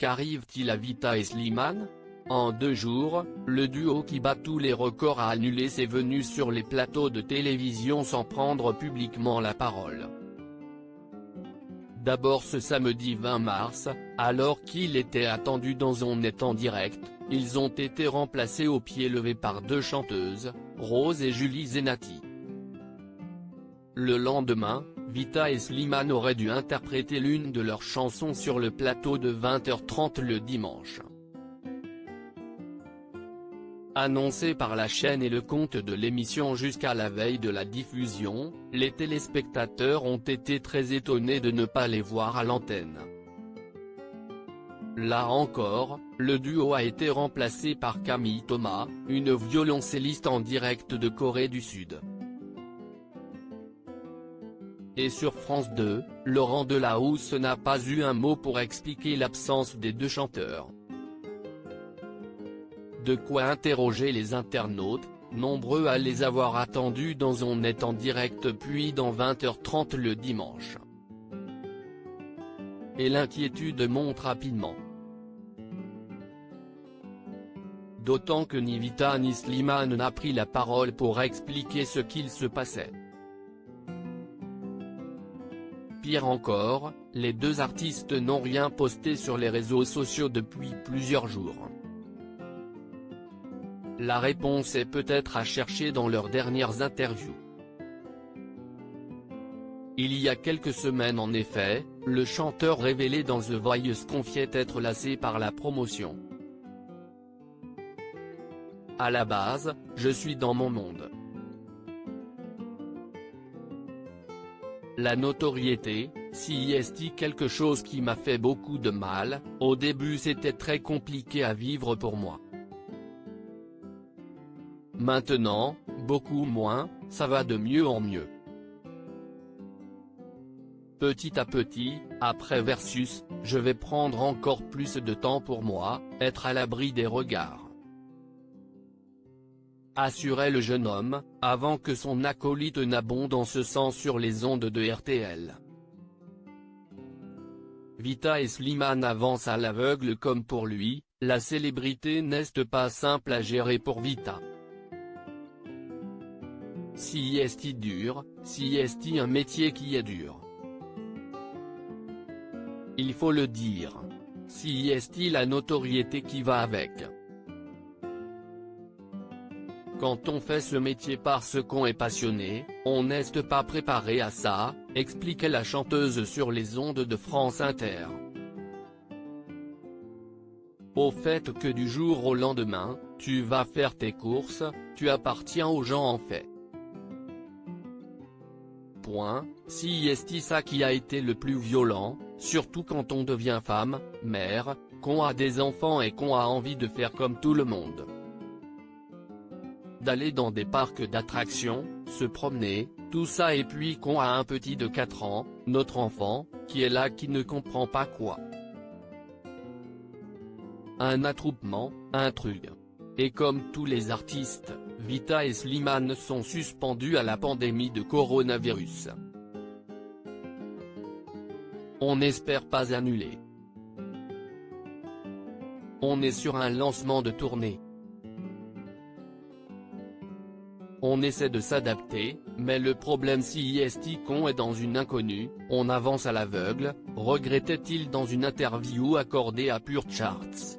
qu'arrive-t-il à Vita et Slimane? En 2 jours, le duo qui bat tous les records a annulé ses venues sur les plateaux de télévision sans prendre publiquement la parole. D'abord ce samedi 20 mars, alors qu'il était attendu dans On est en direct, ils ont été remplacés au pied levé par 2 chanteuses, Rose et Julie Zenati. Le lendemain, Vita et Slimane auraient dû interpréter l'une de leurs chansons sur le plateau de 20h30 le dimanche. Annoncé par la chaîne et le compte de l'émission jusqu'à la veille de la diffusion, les téléspectateurs ont été très étonnés de ne pas les voir à l'antenne. Là encore, le duo a été remplacé par Camille Thomas, une violoncelliste en direct de Corée du Sud. Et sur France 2, Laurent Delahousse n'a pas eu un mot pour expliquer l'absence des 2 chanteurs. De quoi interroger les internautes, nombreux à les avoir attendus dans On est en direct puis dans 20h30 le dimanche. Et l'inquiétude monte rapidement. D'autant que ni Vita ni Slimane n'a pris la parole pour expliquer ce qu'il se passait. Pire encore, les 2 artistes n'ont rien posté sur les réseaux sociaux depuis plusieurs jours. La réponse est peut-être à chercher dans leurs dernières interviews. Il y a quelques semaines en effet, le chanteur révélé dans The Voice confiait être lassé par la promotion. À la base, je suis dans mon monde. La notoriété, si est quelque chose qui m'a fait beaucoup de mal, au début c'était très compliqué à vivre pour moi. Maintenant, beaucoup moins, ça va de mieux en mieux. Petit à petit, après Versus, je vais prendre encore plus de temps pour moi, être à l'abri des regards. Assurait le jeune homme, avant que son acolyte n'abonde en ce sens sur les ondes de RTL. Vita et Slimane avancent à l'aveugle comme pour lui, la célébrité n'est pas simple à gérer pour Vita. Si est dur, si est un métier qui est dur. Il faut le dire. Si est la notoriété qui va avec. Quand on fait ce métier parce qu'on est passionné, on n'est pas préparé à ça, expliquait la chanteuse sur les ondes de France Inter. Au fait que du jour au lendemain, tu vas faire tes courses, tu appartiens aux gens en fait. Si est ça qui a été le plus violent, surtout quand on devient femme, mère, qu'on a des enfants et qu'on a envie de faire comme tout le monde. D'aller dans des parcs d'attractions, se promener, tout ça et puis qu'on a un petit de 4 ans, notre enfant, qui est là qui ne comprend pas quoi. Un attroupement, un truc. Et comme tous les artistes, Vita et Slimane sont suspendus à la pandémie de coronavirus. On n'espère pas annuler. On est sur un lancement de tournée. On essaie de s'adapter, mais le problème si qu'on est dans une inconnue, on avance à l'aveugle, regrettait-il dans une interview accordée à Pure Charts.